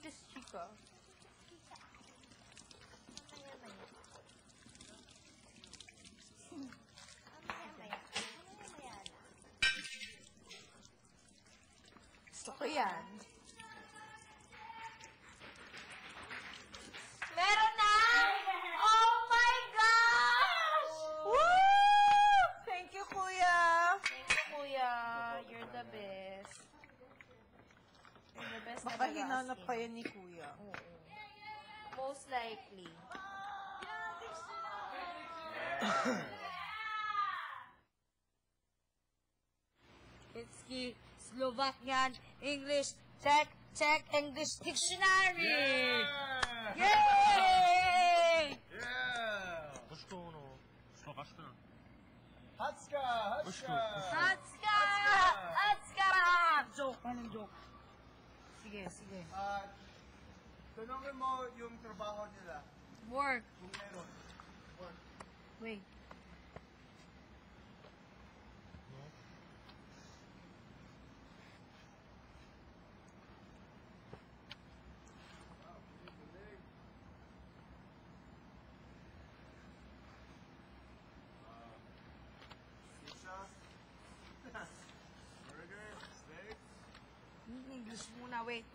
Chiquis chica. Gusto ko yan. Meron na! Oh my gosh! Woo! Thank you, Kuya. Thank you, Kuya. You're the best. You're the best Baka talaga, hinanap as in. kayo ni Kuya. Oo. Most likely. It's Slovakian, English, check, English dictionary! Yay! Что оно? Словашка. Hatska! Hatska! Hatska! Hatska! Joke, anong joke? Sige. Tanongin mo yung trabaho nila. Work. Kung meron. Work. Wait. Pizza. Burger. Steak. English muna. Wait.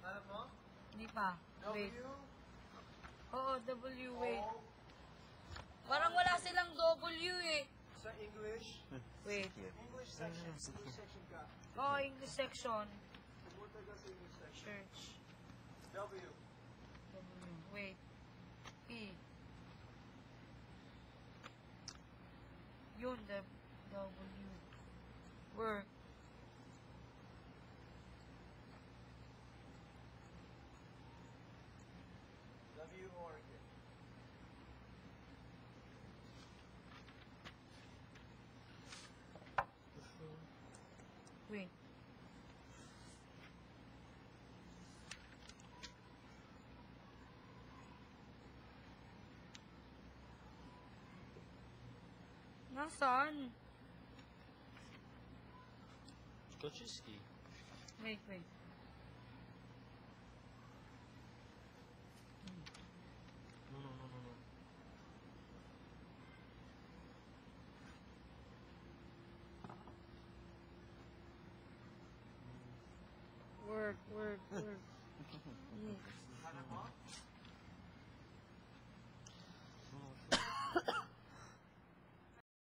Hanap mo? Hindi pa. Wait. W. Oo, W, wait. O. Parang wala silang W eh. Sa English. Wait. English section. English section ka. Oo, English section. Pumunta ka sa English section. Search. W. W. Wait. P. Yun, the W. Work. W Oregon. Wait. Nasaan? Skoczyski. Wait. No. Work. Hanap mo?